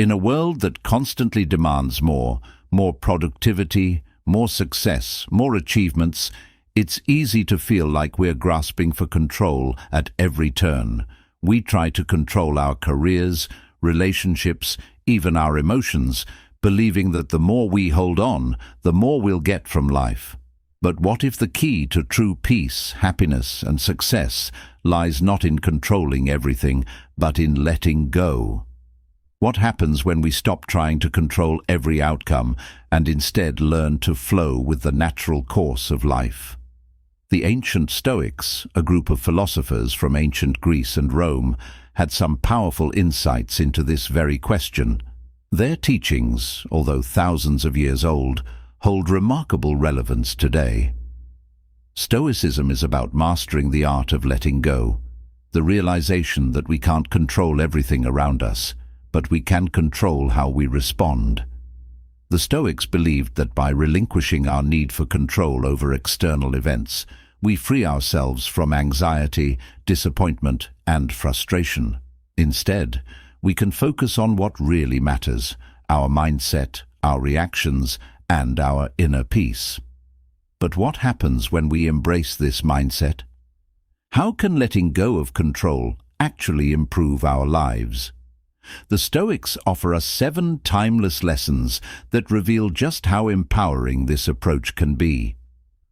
In a world that constantly demands more productivity, more success, more achievements, it's easy to feel like we're grasping for control at every turn. We try to control our careers, relationships, even our emotions, believing that the more we hold on, the more we'll get from life. But what if the key to true peace, happiness, and success lies not in controlling everything, but in letting go? What happens when we stop trying to control every outcome and instead learn to flow with the natural course of life? The ancient Stoics, a group of philosophers from ancient Greece and Rome, had some powerful insights into this very question. Their teachings, although thousands of years old, hold remarkable relevance today. Stoicism is about mastering the art of letting go, the realization that we can't control everything around us, but we can control how we respond. The Stoics believed that by relinquishing our need for control over external events, we free ourselves from anxiety, disappointment, and frustration. Instead, we can focus on what really matters: our mindset, our reactions, and our inner peace. But what happens when we embrace this mindset? How can letting go of control actually improve our lives? The Stoics offer us 7 timeless lessons that reveal just how empowering this approach can be.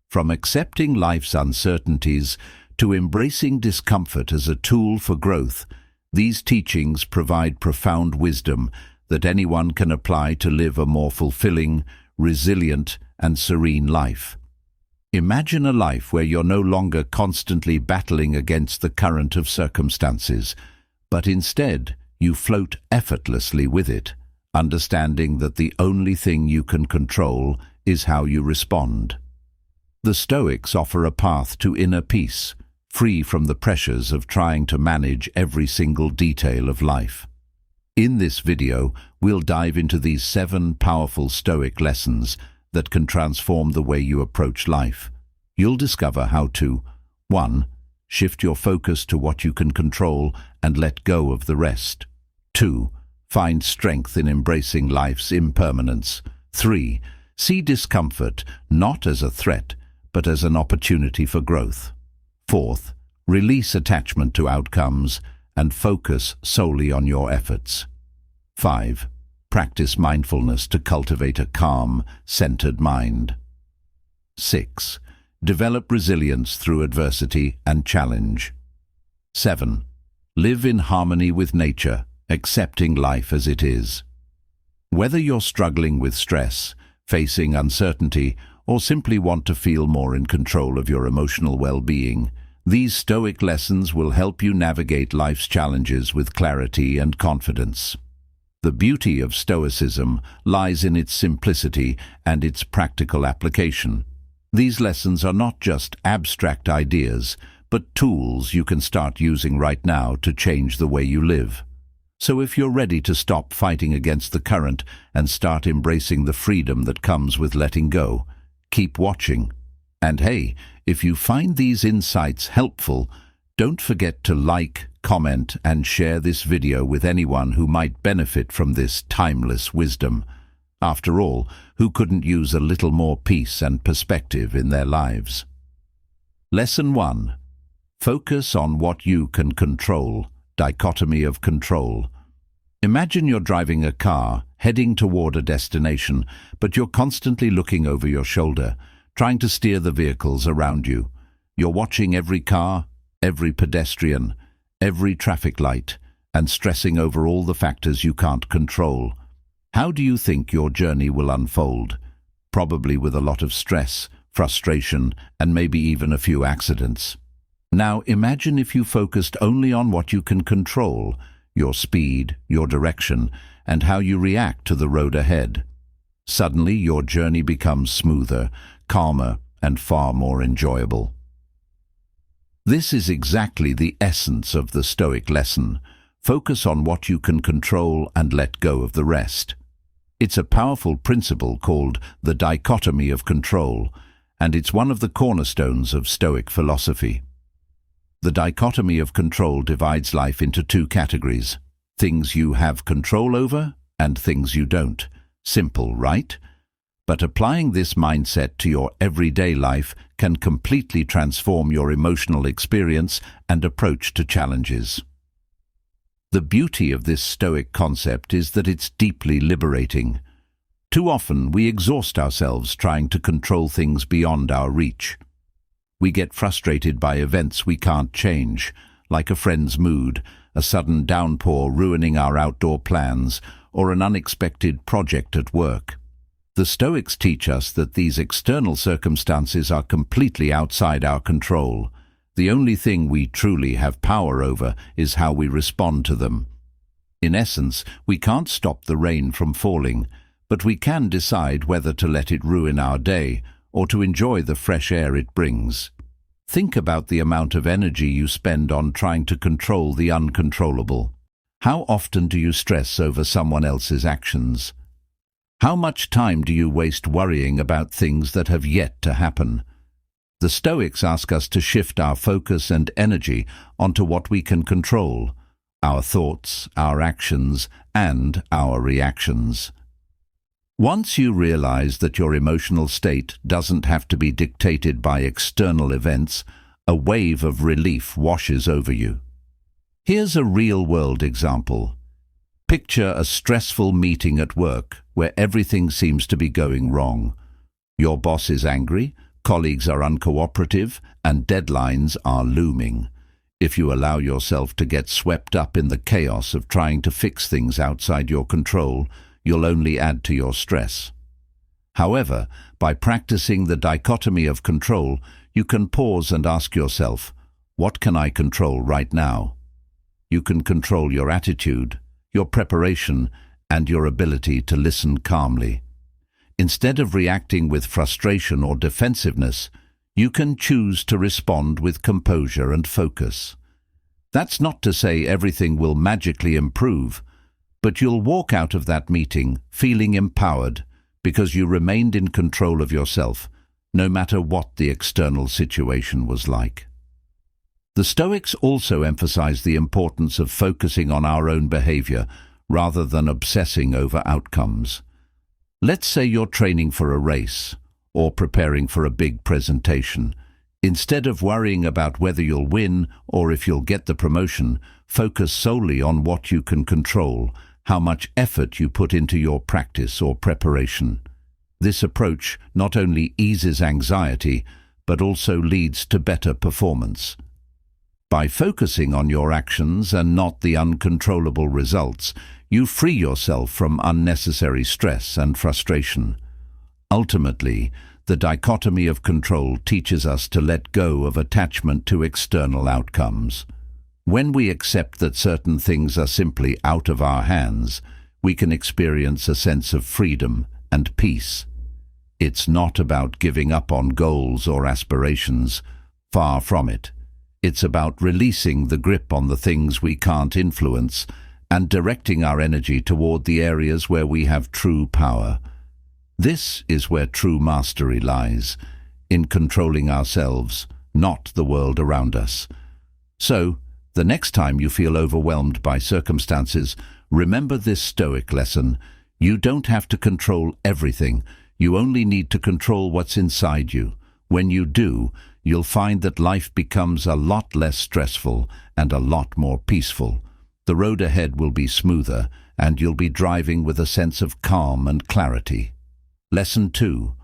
From accepting life's uncertainties to embracing discomfort as a tool for growth, these teachings provide profound wisdom that anyone can apply to live a more fulfilling, resilient, and serene life. Imagine a life where you're no longer constantly battling against the current of circumstances, but instead you float effortlessly with it, understanding that the only thing you can control is how you respond. The Stoics offer a path to inner peace, free from the pressures of trying to manage every single detail of life. In this video, we'll dive into these 7 powerful Stoic lessons that can transform the way you approach life. You'll discover how to 1. Shift your focus to what you can control and let go of the rest. 2. Find strength in embracing life's impermanence. 3. See discomfort not as a threat, but as an opportunity for growth. 4th, release attachment to outcomes and focus solely on your efforts. 5. Practice mindfulness to cultivate a calm, centered mind. 6. Develop resilience through adversity and challenge. 7. Live in harmony with nature, accepting life as it is. Whether you're struggling with stress, facing uncertainty, or simply want to feel more in control of your emotional well-being, these Stoic lessons will help you navigate life's challenges with clarity and confidence. The beauty of Stoicism lies in its simplicity and its practical application. These lessons are not just abstract ideas, but tools you can start using right now to change the way you live. So if you're ready to stop fighting against the current and start embracing the freedom that comes with letting go, keep watching. And hey, if you find these insights helpful, don't forget to like, comment, and share this video with anyone who might benefit from this timeless wisdom. After all, who couldn't use a little more peace and perspective in their lives? Lesson 1. Focus on what you can control. Dichotomy of control. Imagine you're driving a car, heading toward a destination, but you're constantly looking over your shoulder, trying to steer the vehicles around you. You're watching every car, every pedestrian, every traffic light, and stressing over all the factors you can't control. How do you think your journey will unfold? Probably with a lot of stress, frustration, and maybe even a few accidents. Now imagine if you focused only on what you can control, your speed, your direction, and how you react to the road ahead. Suddenly your journey becomes smoother, calmer, and far more enjoyable. This is exactly the essence of the Stoic lesson. Focus on what you can control and let go of the rest. It's a powerful principle called the dichotomy of control, and it's one of the cornerstones of Stoic philosophy. The dichotomy of control divides life into 2 categories: things you have control over and things you don't. Simple, right? But applying this mindset to your everyday life can completely transform your emotional experience and approach to challenges. The beauty of this Stoic concept is that it's deeply liberating. Too often we exhaust ourselves trying to control things beyond our reach. We get frustrated by events we can't change, like a friend's mood, a sudden downpour ruining our outdoor plans, or an unexpected project at work. The Stoics teach us that these external circumstances are completely outside our control. The only thing we truly have power over is how we respond to them. In essence, we can't stop the rain from falling, but we can decide whether to let it ruin our day or to enjoy the fresh air it brings. Think about the amount of energy you spend on trying to control the uncontrollable. How often do you stress over someone else's actions? How much time do you waste worrying about things that have yet to happen? The Stoics ask us to shift our focus and energy onto what we can control: our thoughts, our actions, and our reactions. Once you realize that your emotional state doesn't have to be dictated by external events, a wave of relief washes over you. Here's a real-world example. Picture a stressful meeting at work where everything seems to be going wrong. Your boss is angry, colleagues are uncooperative, and deadlines are looming. If you allow yourself to get swept up in the chaos of trying to fix things outside your control, you'll only add to your stress. However, by practicing the dichotomy of control, you can pause and ask yourself, what can I control right now? You can control your attitude, your preparation, and your ability to listen calmly. Instead of reacting with frustration or defensiveness, you can choose to respond with composure and focus. That's not to say everything will magically improve, but you'll walk out of that meeting feeling empowered because you remained in control of yourself, no matter what the external situation was like. The Stoics also emphasize the importance of focusing on our own behavior rather than obsessing over outcomes. Let's say you're training for a race or preparing for a big presentation. Instead of worrying about whether you'll win or if you'll get the promotion, focus solely on what you can control, how much effort you put into your practice or preparation. This approach not only eases anxiety, but also leads to better performance. By focusing on your actions and not the uncontrollable results, you free yourself from unnecessary stress and frustration. Ultimately, the dichotomy of control teaches us to let go of attachment to external outcomes. When we accept that certain things are simply out of our hands, we can experience a sense of freedom and peace. It's not about giving up on goals or aspirations. Far from it. It's about releasing the grip on the things we can't influence and directing our energy toward the areas where we have true power. This is where true mastery lies, in controlling ourselves, not the world around us. So, the next time you feel overwhelmed by circumstances, remember this Stoic lesson. You don't have to control everything. You only need to control what's inside you. When you do, you'll find that life becomes a lot less stressful and a lot more peaceful. The road ahead will be smoother, and you'll be driving with a sense of calm and clarity. Lesson 2.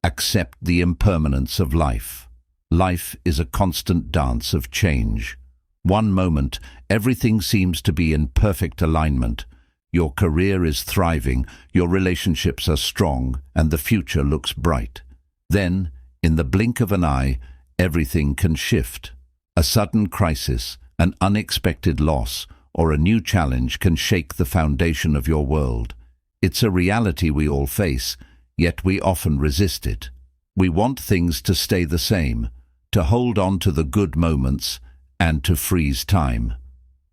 Accept the impermanence of life. Life is a constant dance of change. One moment, everything seems to be in perfect alignment. Your career is thriving, your relationships are strong, and the future looks bright. Then, in the blink of an eye, everything can shift. A sudden crisis, an unexpected loss, or a new challenge can shake the foundation of your world. It's a reality we all face, yet we often resist it. We want things to stay the same, to hold on to the good moments, and to freeze time.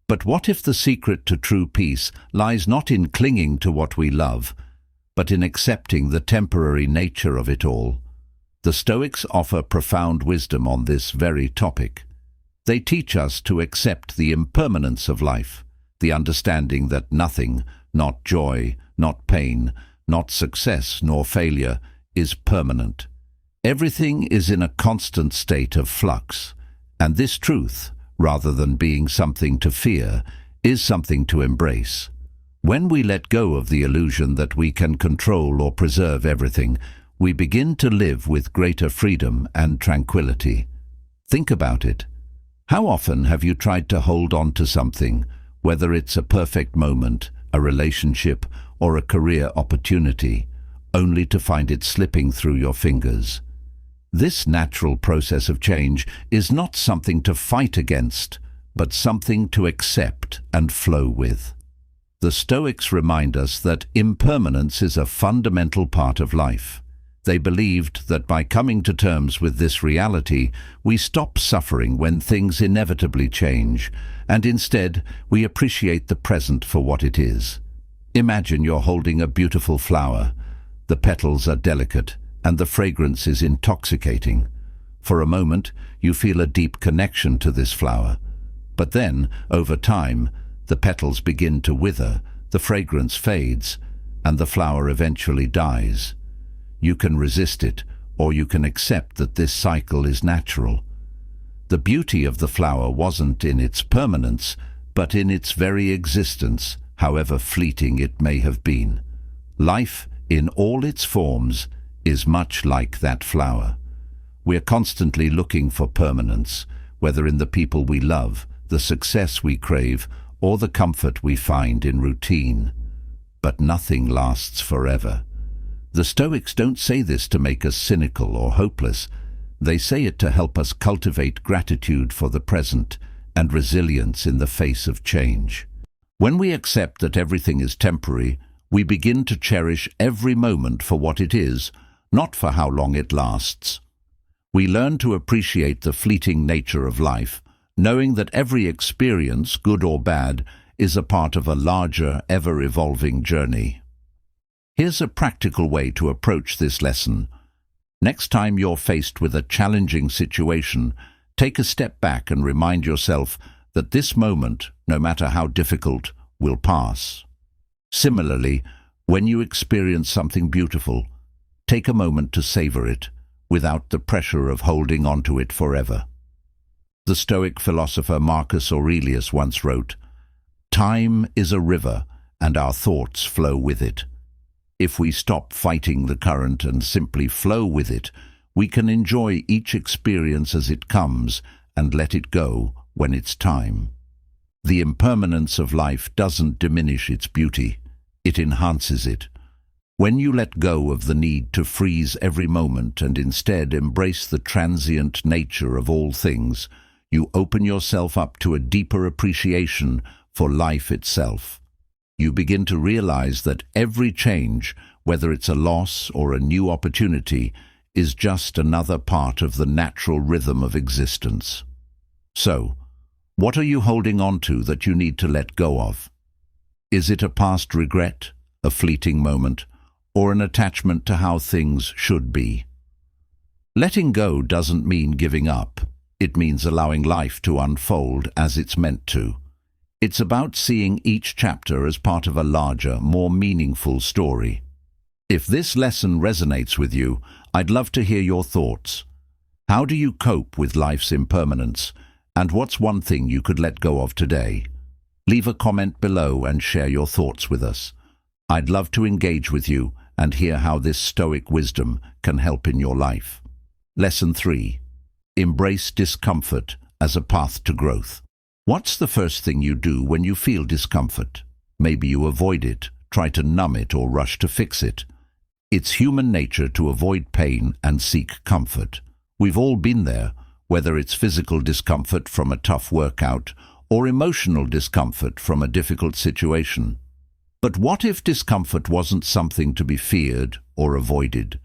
But what if the secret to true peace lies not in clinging to what we love, but in accepting the temporary nature of it all? The Stoics offer profound wisdom on this very topic. They teach us to accept the impermanence of life, the understanding that nothing, not joy, not pain, not success nor failure, is permanent. Everything is in a constant state of flux, and this truth, rather than being something to fear, is something to embrace. When we let go of the illusion that we can control or preserve everything, we begin to live with greater freedom and tranquility. Think about it. How often have you tried to hold on to something, whether it's a perfect moment, a relationship, or a career opportunity, only to find it slipping through your fingers? This natural process of change is not something to fight against, but something to accept and flow with. The Stoics remind us that impermanence is a fundamental part of life. They believed that by coming to terms with this reality, we stop suffering when things inevitably change, and instead we appreciate the present for what it is. Imagine you're holding a beautiful flower. The petals are delicate, and the fragrance is intoxicating. For a moment, you feel a deep connection to this flower. But then, over time, the petals begin to wither, the fragrance fades, and the flower eventually dies. You can resist it, or you can accept that this cycle is natural. The beauty of the flower wasn't in its permanence, but in its very existence, however fleeting it may have been. Life, in all its forms, is much like that flower. We're constantly looking for permanence, whether in the people we love, the success we crave, or the comfort we find in routine. But nothing lasts forever. The Stoics don't say this to make us cynical or hopeless. They say it to help us cultivate gratitude for the present and resilience in the face of change. When we accept that everything is temporary, we begin to cherish every moment for what it is, not for how long it lasts. We learn to appreciate the fleeting nature of life, knowing that every experience, good or bad, is a part of a larger, ever-evolving journey. Here's a practical way to approach this lesson. Next time you're faced with a challenging situation, take a step back and remind yourself that this moment, no matter how difficult, will pass. Similarly, when you experience something beautiful, take a moment to savor it, without the pressure of holding on to it forever. The Stoic philosopher Marcus Aurelius once wrote, "Time is a river, and our thoughts flow with it. If we stop fighting the current and simply flow with it, we can enjoy each experience as it comes and let it go when it's time." The impermanence of life doesn't diminish its beauty, it enhances it. When you let go of the need to freeze every moment and instead embrace the transient nature of all things, you open yourself up to a deeper appreciation for life itself. You begin to realize that every change, whether it's a loss or a new opportunity, is just another part of the natural rhythm of existence. So, what are you holding on to that you need to let go of? Is it a past regret, a fleeting moment, or an attachment to how things should be? Letting go doesn't mean giving up. It means allowing life to unfold as it's meant to. It's about seeing each chapter as part of a larger, more meaningful story. If this lesson resonates with you, I'd love to hear your thoughts. How do you cope with life's impermanence? And what's one thing you could let go of today? Leave a comment below and share your thoughts with us. I'd love to engage with you and hear how this Stoic wisdom can help in your life. Lesson 3. Embrace discomfort as a path to growth. What's the first thing you do when you feel discomfort? Maybe you avoid it, try to numb it, or rush to fix it. It's human nature to avoid pain and seek comfort. We've all been there, whether it's physical discomfort from a tough workout or emotional discomfort from a difficult situation. But what if discomfort wasn't something to be feared or avoided?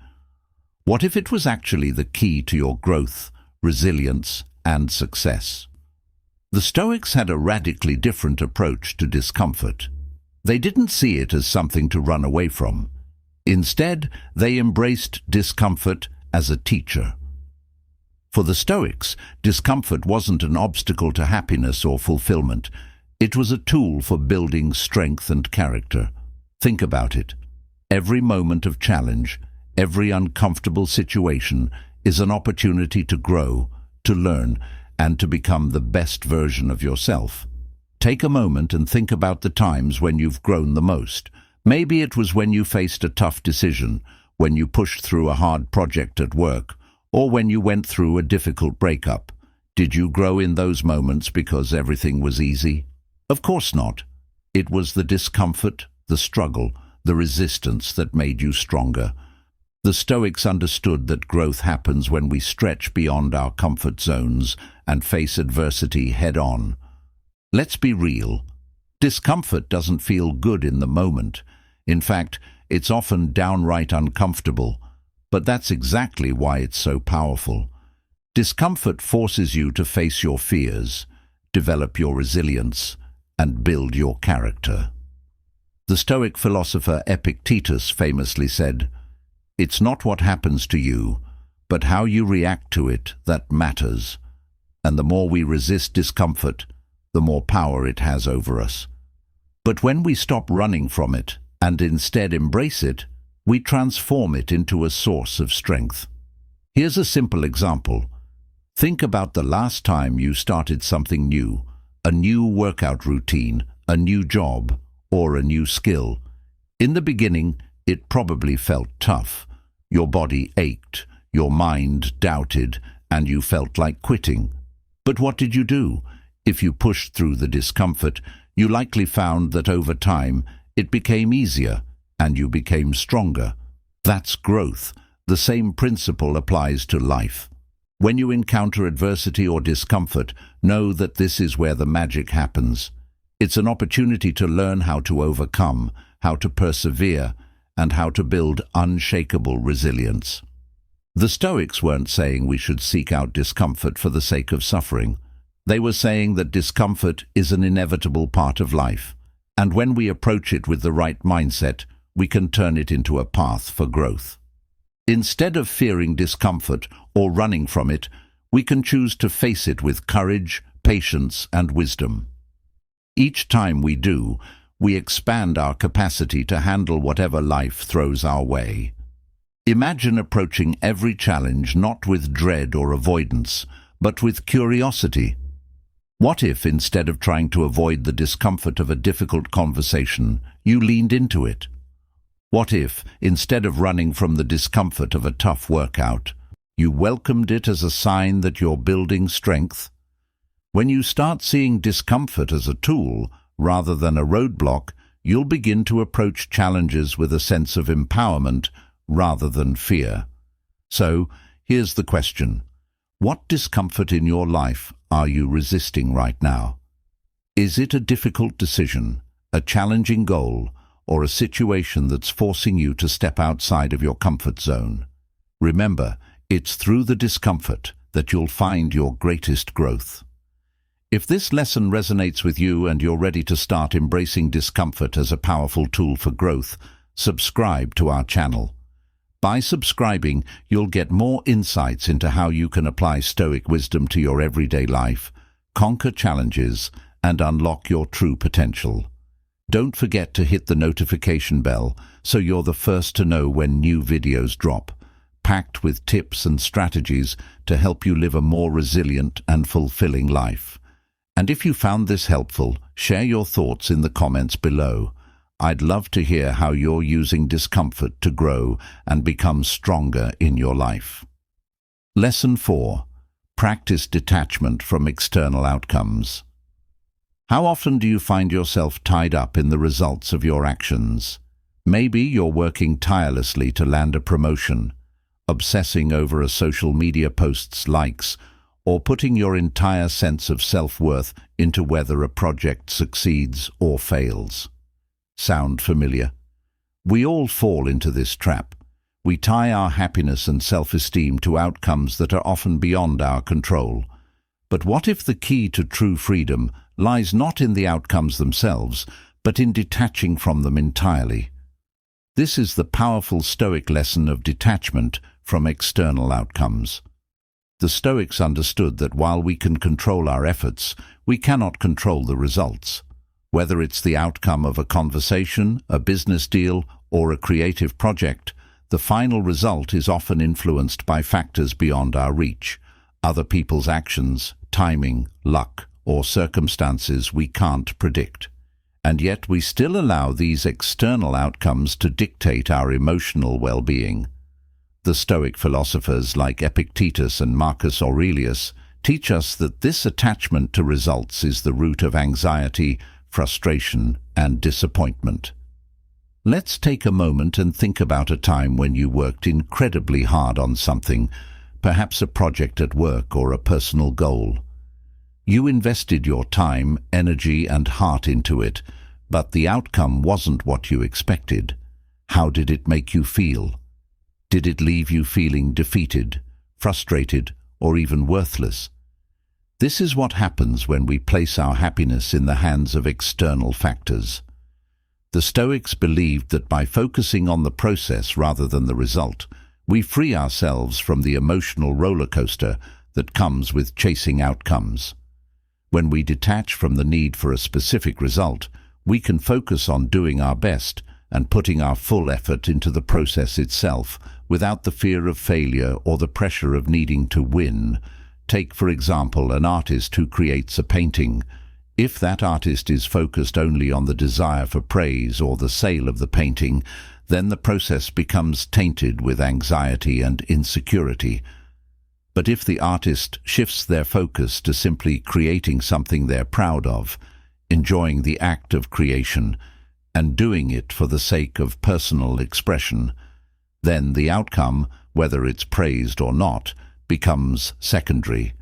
What if it was actually the key to your growth, resilience, and success? The Stoics had a radically different approach to discomfort. They didn't see it as something to run away from. Instead, they embraced discomfort as a teacher. For the Stoics, discomfort wasn't an obstacle to happiness or fulfillment. It was a tool for building strength and character. Think about it. Every moment of challenge, every uncomfortable situation is an opportunity to grow, to learn, and to become the best version of yourself. Take a moment and think about the times when you've grown the most. Maybe it was when you faced a tough decision, when you pushed through a hard project at work, or when you went through a difficult breakup. Did you grow in those moments because everything was easy? Of course not. It was the discomfort, the struggle, the resistance that made you stronger. The Stoics understood that growth happens when we stretch beyond our comfort zones and face adversity head-on. Let's be real. Discomfort doesn't feel good in the moment. In fact, it's often downright uncomfortable. But that's exactly why it's so powerful. Discomfort forces you to face your fears, develop your resilience, and build your character. The Stoic philosopher Epictetus famously said, "It's not what happens to you, but how you react to it that matters. And the more we resist discomfort, the more power it has over us. But when we stop running from it and instead embrace it, we transform it into a source of strength." Here's a simple example. Think about the last time you started something new, a new workout routine, a new job, or a new skill. In the beginning, it probably felt tough. Your body ached, your mind doubted, and you felt like quitting. But what did you do? If you pushed through the discomfort, you likely found that over time it became easier and you became stronger. That's growth. The same principle applies to life. When you encounter adversity or discomfort, know that this is where the magic happens. It's an opportunity to learn how to overcome, how to persevere, and how to build unshakable resilience. The Stoics weren't saying we should seek out discomfort for the sake of suffering. They were saying that discomfort is an inevitable part of life, and when we approach it with the right mindset, we can turn it into a path for growth. Instead of fearing discomfort or running from it, we can choose to face it with courage, patience, and wisdom. Each time we do, we expand our capacity to handle whatever life throws our way. Imagine approaching every challenge not with dread or avoidance, but with curiosity. What if, instead of trying to avoid the discomfort of a difficult conversation, you leaned into it? What if, instead of running from the discomfort of a tough workout, you welcomed it as a sign that you're building strength? When you start seeing discomfort as a tool rather than a roadblock, you'll begin to approach challenges with a sense of empowerment rather than fear. So, here's the question. What discomfort in your life are you resisting right now? Is it a difficult decision, a challenging goal, or a situation that's forcing you to step outside of your comfort zone? Remember, it's through the discomfort that you'll find your greatest growth. If this lesson resonates with you and you're ready to start embracing discomfort as a powerful tool for growth, subscribe to our channel. By subscribing, you'll get more insights into how you can apply Stoic wisdom to your everyday life, conquer challenges, and unlock your true potential. Don't forget to hit the notification bell so you're the first to know when new videos drop, packed with tips and strategies to help you live a more resilient and fulfilling life. And if you found this helpful, share your thoughts in the comments below. I'd love to hear how you're using discomfort to grow and become stronger in your life. Lesson 4. Practice detachment from external outcomes. How often do you find yourself tied up in the results of your actions? Maybe you're working tirelessly to land a promotion, obsessing over a social media post's likes, or putting your entire sense of self-worth into whether a project succeeds or fails. Sound familiar? We all fall into this trap. We tie our happiness and self-esteem to outcomes that are often beyond our control. But what if the key to true freedom lies not in the outcomes themselves, but in detaching from them entirely? This is the powerful Stoic lesson of detachment from external outcomes. The Stoics understood that while we can control our efforts, we cannot control the results. Whether it's the outcome of a conversation, a business deal, or a creative project, the final result is often influenced by factors beyond our reach, other people's actions, timing, luck, or circumstances we can't predict. And yet we still allow these external outcomes to dictate our emotional well-being. The Stoic philosophers like Epictetus and Marcus Aurelius teach us that this attachment to results is the root of anxiety, frustration, and disappointment. Let's take a moment and think about a time when you worked incredibly hard on something, perhaps a project at work or a personal goal. You invested your time, energy, and heart into it, but the outcome wasn't what you expected. How did it make you feel? Did it leave you feeling defeated, frustrated, or even worthless? This is what happens when we place our happiness in the hands of external factors. The Stoics believed that by focusing on the process rather than the result, we free ourselves from the emotional roller coaster that comes with chasing outcomes. When we detach from the need for a specific result, we can focus on doing our best and putting our full effort into the process itself without the fear of failure or the pressure of needing to win. Take, for example, an artist who creates a painting. If that artist is focused only on the desire for praise or the sale of the painting, then the process becomes tainted with anxiety and insecurity. But if the artist shifts their focus to simply creating something they're proud of, enjoying the act of creation, and doing it for the sake of personal expression, then the outcome, whether it's praised or not, becomes secondary.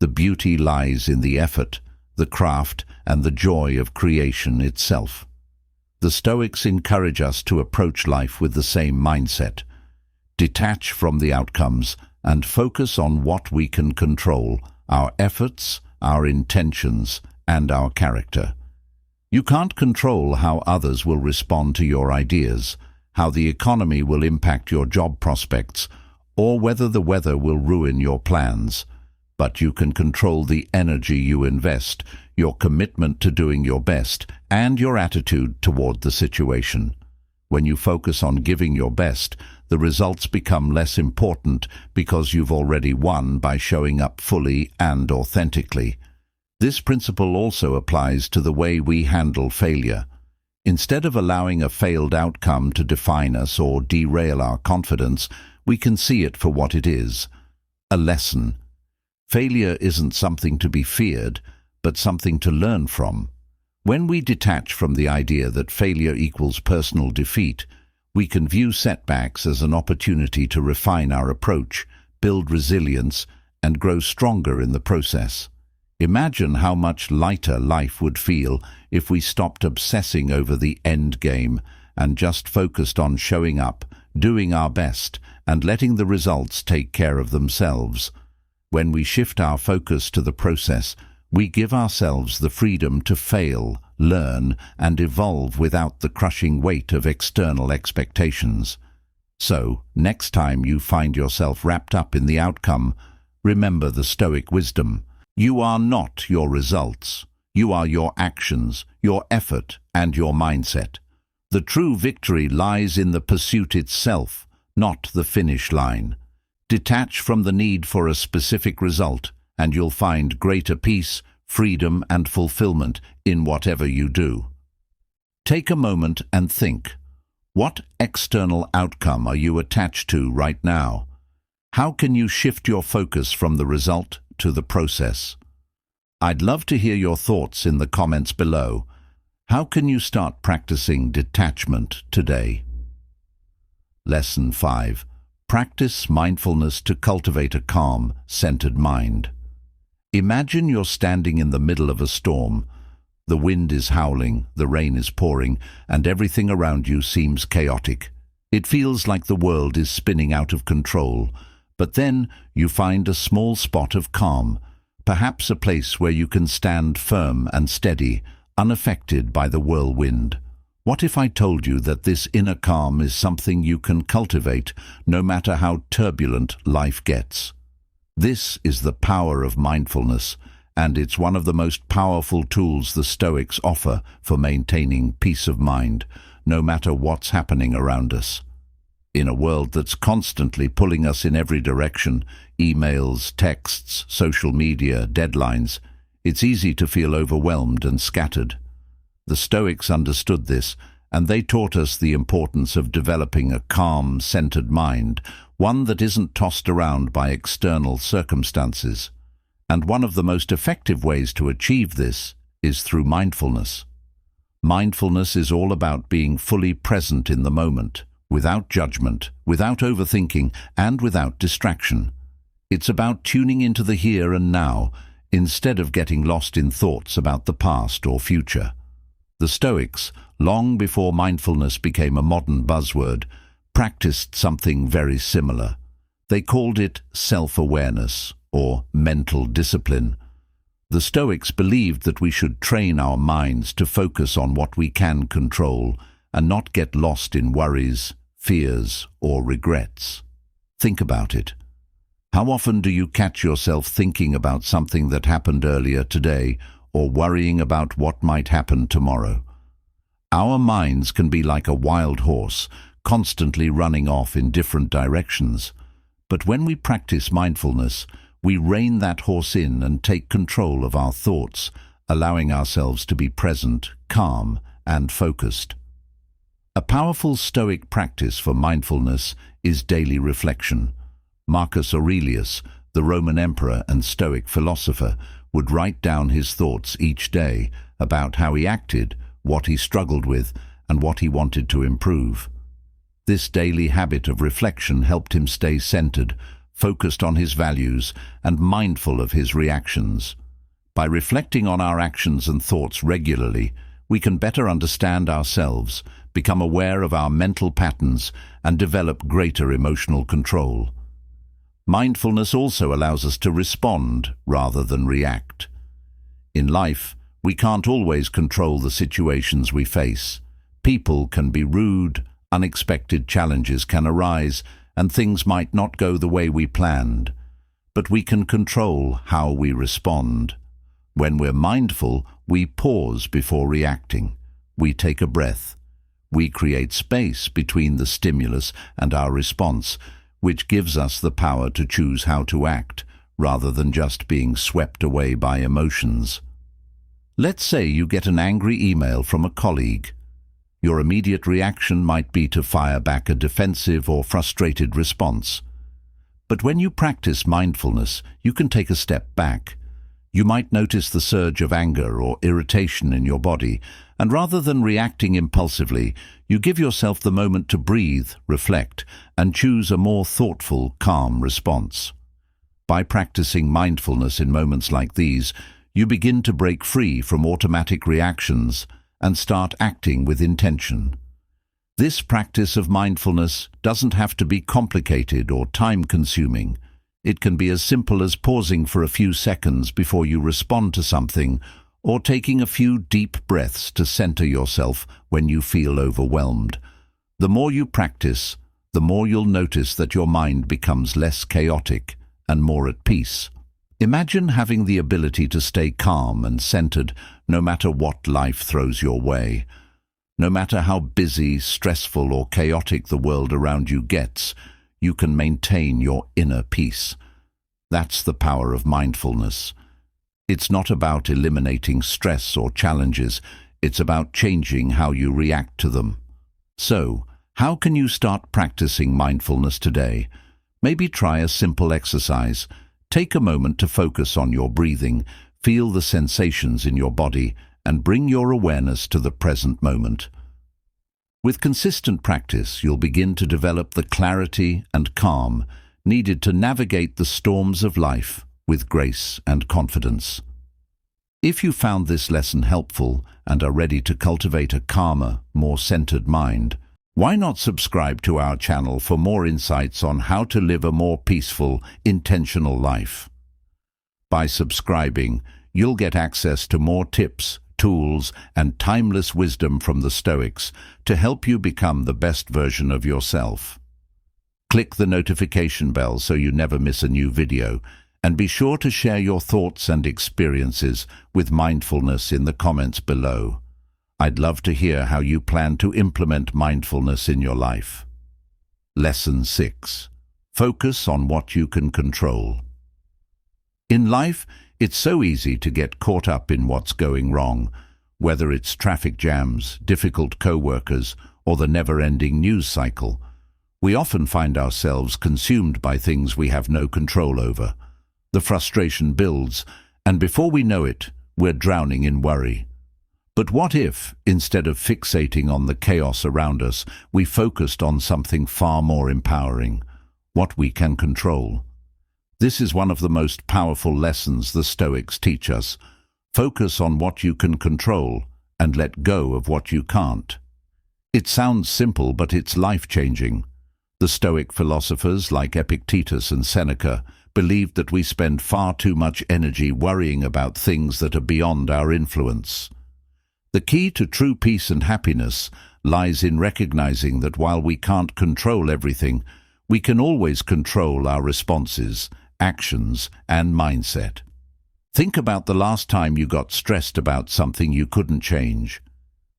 The beauty lies in the effort, the craft, and the joy of creation itself. The Stoics encourage us to approach life with the same mindset. Detach from the outcomes and focus on what we can control, our efforts, our intentions, and our character. You can't control how others will respond to your ideas, how the economy will impact your job prospects, or whether the weather will ruin your plans. But you can control the energy you invest, your commitment to doing your best, and your attitude toward the situation. When you focus on giving your best, the results become less important because you've already won by showing up fully and authentically. This principle also applies to the way we handle failure. Instead of allowing a failed outcome to define us or derail our confidence, we can see it for what it is: a lesson. Failure isn't something to be feared, but something to learn from. When we detach from the idea that failure equals personal defeat, we can view setbacks as an opportunity to refine our approach, build resilience, and grow stronger in the process. Imagine how much lighter life would feel if we stopped obsessing over the end game and just focused on showing up, doing our best, and letting the results take care of themselves. When we shift our focus to the process, we give ourselves the freedom to fail, learn, and evolve without the crushing weight of external expectations. So, next time you find yourself wrapped up in the outcome, remember the Stoic wisdom. You are not your results. You are your actions, your effort, and your mindset. The true victory lies in the pursuit itself, not the finish line. Detach from the need for a specific result, and you'll find greater peace, freedom, and fulfillment in whatever you do. Take a moment and think. What external outcome are you attached to right now? How can you shift your focus from the result to the process? I'd love to hear your thoughts in the comments below. How can you start practicing detachment today? Lesson 5. Practice mindfulness to cultivate a calm, centered mind. Imagine you're standing in the middle of a storm. The wind is howling, the rain is pouring, and everything around you seems chaotic. It feels like the world is spinning out of control. But then you find a small spot of calm, perhaps a place where you can stand firm and steady, unaffected by the whirlwind. What if I told you that this inner calm is something you can cultivate no matter how turbulent life gets? This is the power of mindfulness, and it's one of the most powerful tools the Stoics offer for maintaining peace of mind, no matter what's happening around us. In a world that's constantly pulling us in every direction, emails, texts, social media, deadlines, it's easy to feel overwhelmed and scattered. The Stoics understood this, and they taught us the importance of developing a calm, centered mind, one that isn't tossed around by external circumstances. And one of the most effective ways to achieve this is through mindfulness. Mindfulness is all about being fully present in the moment, without judgment, without overthinking, and without distraction. It's about tuning into the here and now, instead of getting lost in thoughts about the past or future. The Stoics, long before mindfulness became a modern buzzword, practiced something very similar. They called it self-awareness, or mental discipline. The Stoics believed that we should train our minds to focus on what we can control and not get lost in worries, fears, or regrets. Think about it. How often do you catch yourself thinking about something that happened earlier today or worrying about what might happen tomorrow? Our minds can be like a wild horse, constantly running off in different directions. But when we practice mindfulness, we rein that horse in and take control of our thoughts, allowing ourselves to be present, calm, and focused. A powerful Stoic practice for mindfulness is daily reflection. Marcus Aurelius, the Roman emperor and Stoic philosopher, would write down his thoughts each day about how he acted, what he struggled with, and what he wanted to improve. This daily habit of reflection helped him stay centered, focused on his values, and mindful of his reactions. By reflecting on our actions and thoughts regularly, we can better understand ourselves, become aware of our mental patterns, and develop greater emotional control. Mindfulness also allows us to respond rather than react. In life, we can't always control the situations we face. People can be rude, unexpected challenges can arise, and things might not go the way we planned. But we can control how we respond. When we're mindful, we pause before reacting. We take a breath. We create space between the stimulus and our response, which gives us the power to choose how to act, rather than just being swept away by emotions. Let's say you get an angry email from a colleague. Your immediate reaction might be to fire back a defensive or frustrated response. But when you practice mindfulness, you can take a step back. You might notice the surge of anger or irritation in your body, and rather than reacting impulsively, you give yourself the moment to breathe, reflect, and choose a more thoughtful, calm response. By practicing mindfulness in moments like these, you begin to break free from automatic reactions and start acting with intention. This practice of mindfulness doesn't have to be complicated or time-consuming. It can be as simple as pausing for a few seconds before you respond to something, or taking a few deep breaths to center yourself when you feel overwhelmed. The more you practice, the more you'll notice that your mind becomes less chaotic and more at peace. Imagine having the ability to stay calm and centered no matter what life throws your way. No matter how busy, stressful, or chaotic the world around you gets, you can maintain your inner peace. That's the power of mindfulness. It's not about eliminating stress or challenges, it's about changing how you react to them. So, how can you start practicing mindfulness today? Maybe try a simple exercise. Take a moment to focus on your breathing, feel the sensations in your body, and bring your awareness to the present moment. With consistent practice, you'll begin to develop the clarity and calm needed to navigate the storms of life with grace and confidence. If you found this lesson helpful and are ready to cultivate a calmer, more centered mind, why not subscribe to our channel for more insights on how to live a more peaceful, intentional life? By subscribing, you'll get access to more tips, tools, and timeless wisdom from the Stoics to help you become the best version of yourself. Click the notification bell so you never miss a new video, And be sure to share your thoughts and experiences with mindfulness in the comments below. I'd love to hear how you plan to implement mindfulness in your life. Lesson 6. Focus on what you can control. In life, it's so easy to get caught up in what's going wrong, whether it's traffic jams, difficult co-workers, or the never-ending news cycle. We often find ourselves consumed by things we have no control over. The frustration builds, and before we know it, we're drowning in worry. But what if, instead of fixating on the chaos around us, we focused on something far more empowering, what we can control? This is one of the most powerful lessons the Stoics teach us. Focus on what you can control and let go of what you can't. It sounds simple, but it's life-changing. The Stoic philosophers like Epictetus and Seneca believed that we spend far too much energy worrying about things that are beyond our influence. The key to true peace and happiness lies in recognizing that while we can't control everything, we can always control our responses, actions, and mindset. Think about the last time you got stressed about something you couldn't change.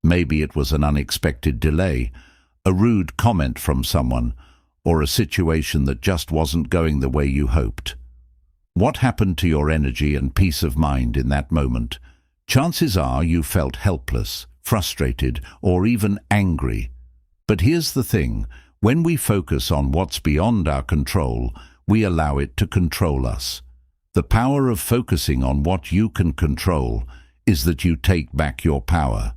Maybe it was an unexpected delay, a rude comment from someone, or a situation that just wasn't going the way you hoped. What happened to your energy and peace of mind in that moment? Chances are you felt helpless, frustrated, or even angry. But here's the thing, when we focus on what's beyond our control, we allow it to control us. The power of focusing on what you can control is that you take back your power.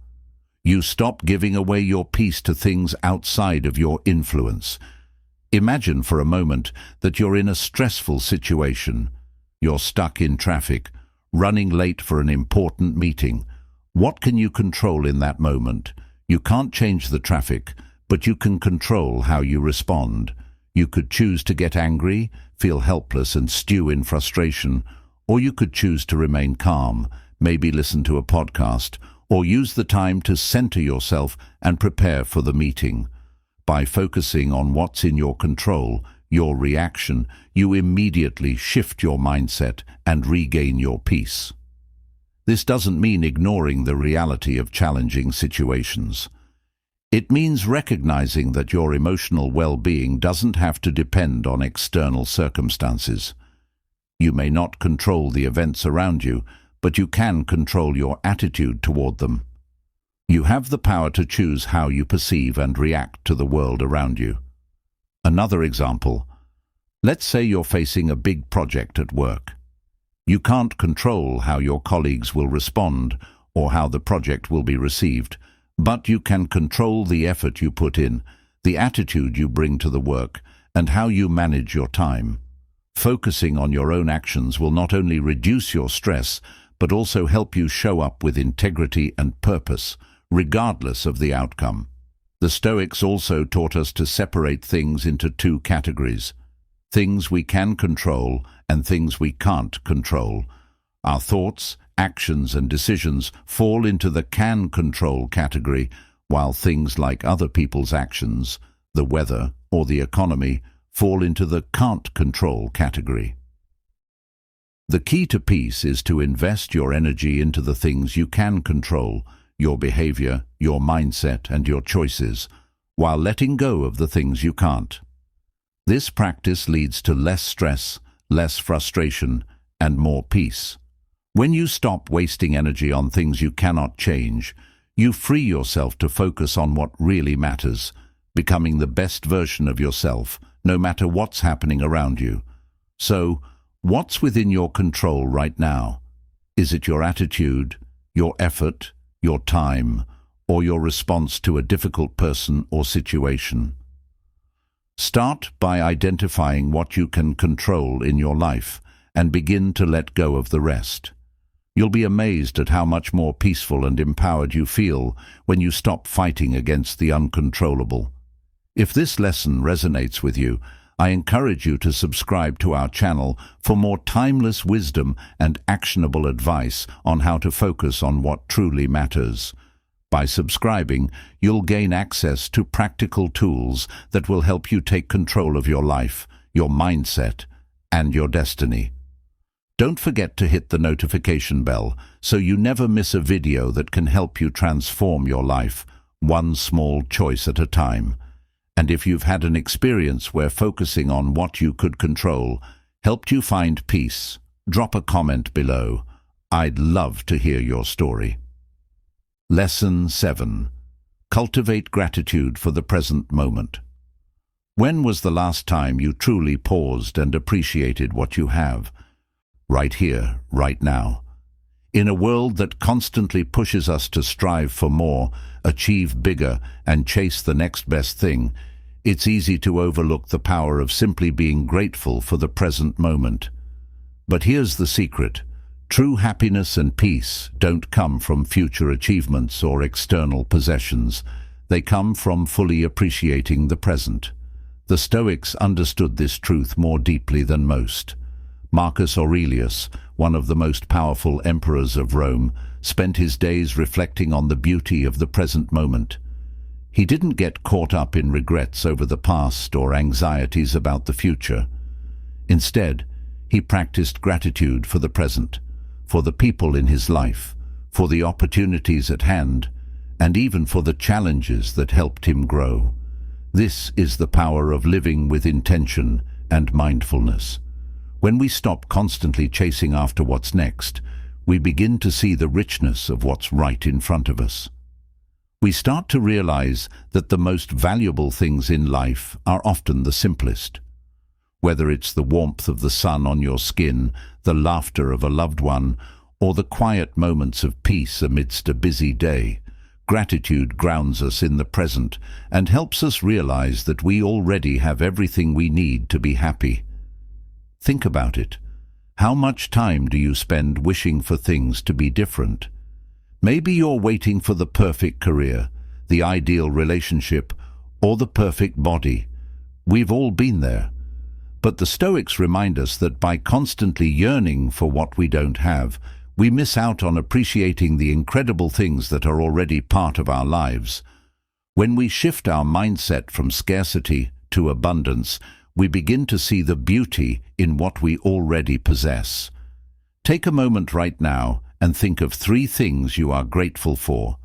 You stop giving away your peace to things outside of your influence. Imagine for a moment that you're in a stressful situation. You're stuck in traffic, running late for an important meeting. What can you control in that moment? You can't change the traffic, but you can control how you respond. You could choose to get angry, feel helpless and stew in frustration, or you could choose to remain calm, maybe listen to a podcast, or use the time to center yourself and prepare for the meeting. By focusing on what's in your control, your reaction, you immediately shift your mindset and regain your peace. This doesn't mean ignoring the reality of challenging situations. It means recognizing that your emotional well-being doesn't have to depend on external circumstances. You may not control the events around you, but you can control your attitude toward them. You have the power to choose how you perceive and react to the world around you. Another example. Let's say you're facing a big project at work. You can't control how your colleagues will respond or how the project will be received, but you can control the effort you put in, the attitude you bring to the work, and how you manage your time. Focusing on your own actions will not only reduce your stress, but also help you show up with integrity and purpose, regardless of the outcome. The Stoics also taught us to separate things into two categories: things we can control and things we can't control. Our thoughts, actions, and decisions fall into the can control category, while things like other people's actions, the weather, or the economy fall into the can't control category. The key to peace is to invest your energy into the things you can control, your behavior, your mindset, and your choices, while letting go of the things you can't. This practice leads to less stress, less frustration, and more peace. When you stop wasting energy on things you cannot change, you free yourself to focus on what really matters, becoming the best version of yourself, no matter what's happening around you. So, what's within your control right now? Is it your attitude, your effort, your time, or your response to a difficult person or situation? Start by identifying what you can control in your life and begin to let go of the rest. You'll be amazed at how much more peaceful and empowered you feel when you stop fighting against the uncontrollable. If this lesson resonates with you, I encourage you to subscribe to our channel for more timeless wisdom and actionable advice on how to focus on what truly matters. By subscribing, you'll gain access to practical tools that will help you take control of your life, your mindset, and your destiny. Don't forget to hit the notification bell so you never miss a video that can help you transform your life, one small choice at a time. And if you've had an experience where focusing on what you could control helped you find peace, drop a comment below. I'd love to hear your story. Lesson 7. Cultivate gratitude for the present moment. When was the last time you truly paused and appreciated what you have? Right here, right now. In a world that constantly pushes us to strive for more, achieve bigger, and chase the next best thing, it's easy to overlook the power of simply being grateful for the present moment. But here's the secret. True happiness and peace don't come from future achievements or external possessions. They come from fully appreciating the present. The Stoics understood this truth more deeply than most. Marcus Aurelius, one of the most powerful emperors of Rome, spent his days reflecting on the beauty of the present moment. He didn't get caught up in regrets over the past or anxieties about the future. Instead, he practiced gratitude for the present, for the people in his life, for the opportunities at hand, and even for the challenges that helped him grow. This is the power of living with intention and mindfulness. When we stop constantly chasing after what's next, we begin to see the richness of what's right in front of us. We start to realize that the most valuable things in life are often the simplest. Whether it's the warmth of the sun on your skin, the laughter of a loved one, or the quiet moments of peace amidst a busy day, gratitude grounds us in the present and helps us realize that we already have everything we need to be happy. Think about it. How much time do you spend wishing for things to be different? Maybe you're waiting for the perfect career, the ideal relationship, or the perfect body. We've all been there. But the Stoics remind us that by constantly yearning for what we don't have, we miss out on appreciating the incredible things that are already part of our lives. When we shift our mindset from scarcity to abundance, we begin to see the beauty in what we already possess. Take a moment right now and think of 3 things you are grateful for.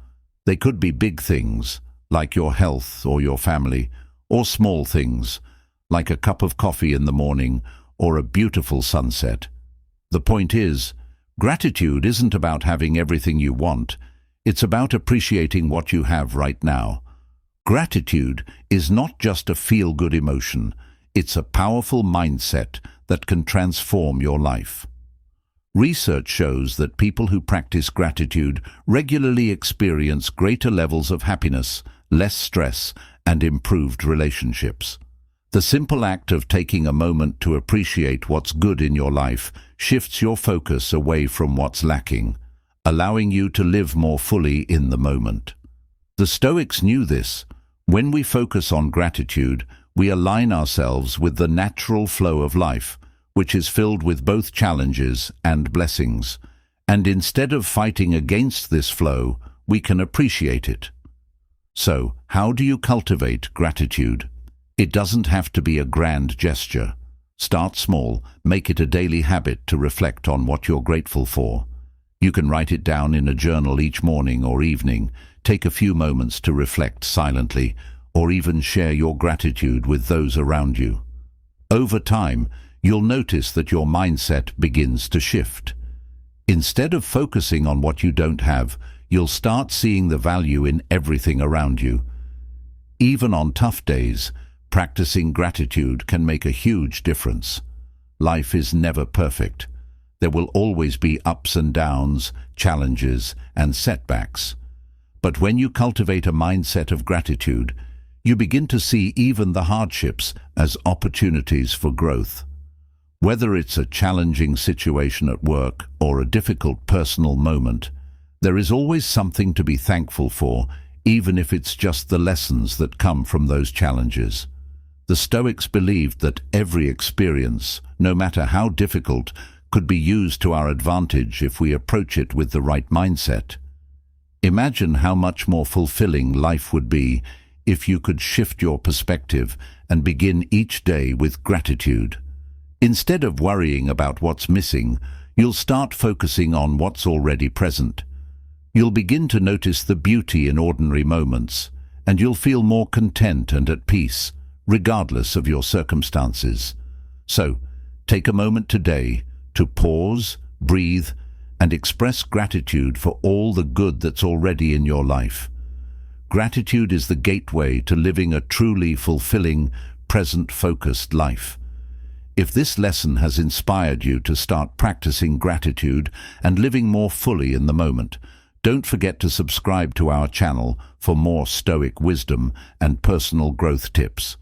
They could be big things, like your health or your family, or small things, like a cup of coffee in the morning or a beautiful sunset. The point is, gratitude isn't about having everything you want. It's about appreciating what you have right now. Gratitude is not just a feel-good emotion. It's a powerful mindset that can transform your life. Research shows that people who practice gratitude regularly experience greater levels of happiness, less stress, and improved relationships. The simple act of taking a moment to appreciate what's good in your life shifts your focus away from what's lacking, allowing you to live more fully in the moment. The Stoics knew this. When we focus on gratitude, we align ourselves with the natural flow of life, which is filled with both challenges and blessings. And instead of fighting against this flow, we can appreciate it. So, how do you cultivate gratitude? It doesn't have to be a grand gesture. Start small, make it a daily habit to reflect on what you're grateful for. You can write it down in a journal each morning or evening, take a few moments to reflect silently, or even share your gratitude with those around you. Over time, you'll notice that your mindset begins to shift. Instead of focusing on what you don't have, you'll start seeing the value in everything around you. Even on tough days, practicing gratitude can make a huge difference. Life is never perfect. There will always be ups and downs, challenges, and setbacks. But when you cultivate a mindset of gratitude, you begin to see even the hardships as opportunities for growth. Whether it's a challenging situation at work or a difficult personal moment, there is always something to be thankful for, even if it's just the lessons that come from those challenges. The Stoics believed that every experience, no matter how difficult, could be used to our advantage if we approach it with the right mindset. Imagine how much more fulfilling life would be if you could shift your perspective and begin each day with gratitude. Instead of worrying about what's missing, You'll start focusing on what's already present. You'll begin to notice the beauty in ordinary moments, and you'll feel more content and at peace, regardless of your circumstances. So, take a moment today to pause, breathe, and express gratitude for all the good that's already in your life. Gratitude is the gateway to living a truly fulfilling, present-focused life. If this lesson has inspired you to start practicing gratitude and living more fully in the moment, don't forget to subscribe to our channel for more Stoic wisdom and personal growth tips.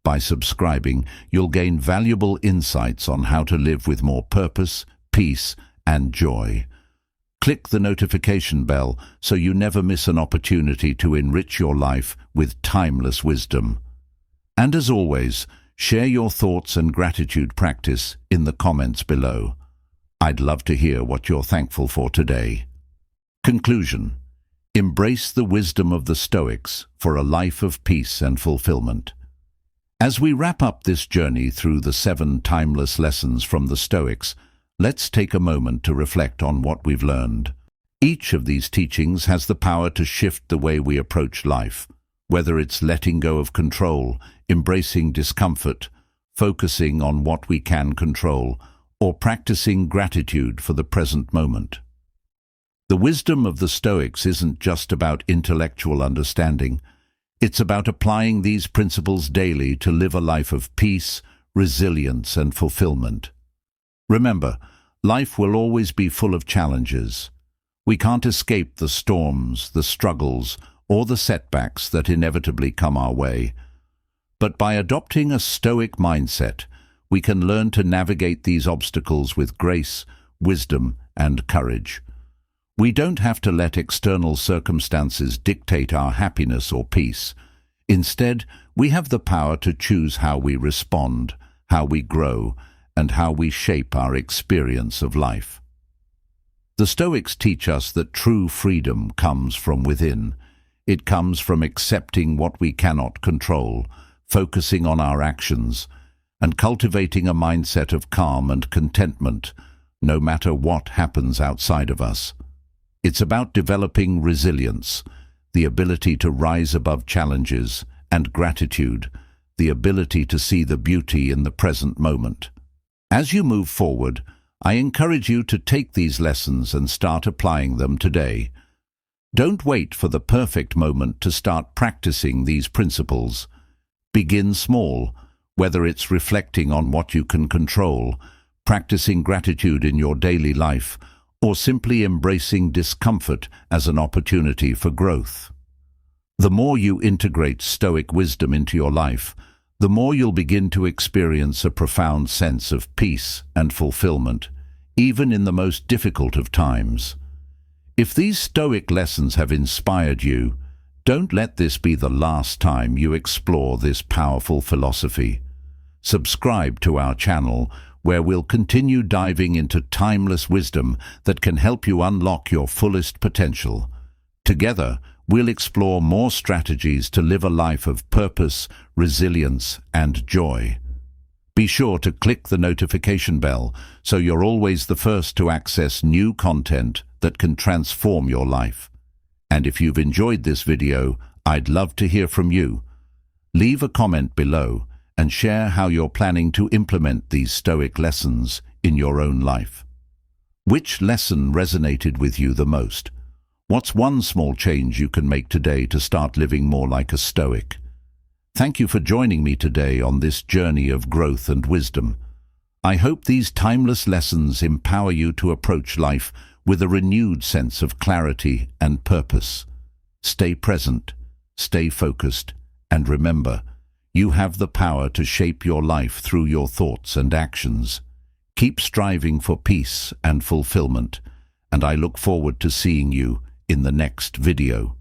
By subscribing, you'll gain valuable insights on how to live with more purpose, peace, and joy. Click the notification bell so you never miss an opportunity to enrich your life with timeless wisdom. And as always, share your thoughts and gratitude practice in the comments below. I'd love to hear what you're thankful for today. Conclusion: embrace the wisdom of the Stoics for a life of peace and fulfillment. As we wrap up this journey through the 7 timeless lessons from the Stoics, let's take a moment to reflect on what we've learned. Each of these teachings has the power to shift the way we approach life, whether it's letting go of control, embracing discomfort, focusing on what we can control, or practicing gratitude for the present moment. The wisdom of the Stoics isn't just about intellectual understanding. It's about applying these principles daily to live a life of peace, resilience, and fulfillment. Remember, life will always be full of challenges. We can't escape the storms, the struggles, or the setbacks that inevitably come our way. But by adopting a Stoic mindset, we can learn to navigate these obstacles with grace, wisdom, and courage. We don't have to let external circumstances dictate our happiness or peace. Instead, we have the power to choose how we respond, how we grow, and how we shape our experience of life. The Stoics teach us that true freedom comes from within. It comes from accepting what we cannot control, focusing on our actions, and cultivating a mindset of calm and contentment, no matter what happens outside of us. It's about developing resilience, the ability to rise above challenges, and gratitude, the ability to see the beauty in the present moment. As you move forward, I encourage you to take these lessons and start applying them today. Don't wait for the perfect moment to start practicing these principles. Begin small, whether it's reflecting on what you can control, practicing gratitude in your daily life, or simply embracing discomfort as an opportunity for growth. The more you integrate Stoic wisdom into your life, the more you'll begin to experience a profound sense of peace and fulfillment, even in the most difficult of times. If these Stoic lessons have inspired you, don't let this be the last time you explore this powerful philosophy. Subscribe to our channel, where we'll continue diving into timeless wisdom that can help you unlock your fullest potential. Together, we'll explore more strategies to live a life of purpose, resilience, and joy. Be sure to click the notification bell so you're always the first to access new content that can transform your life. And if you've enjoyed this video, I'd love to hear from you. Leave a comment below and share how you're planning to implement these Stoic lessons in your own life. Which lesson resonated with you the most? What's one small change you can make today to start living more like a Stoic? Thank you for joining me today on this journey of growth and wisdom. I hope these timeless lessons empower you to approach life with a renewed sense of clarity and purpose. Stay present, stay focused, and remember, you have the power to shape your life through your thoughts and actions. Keep striving for peace and fulfillment, and I look forward to seeing you in the next video.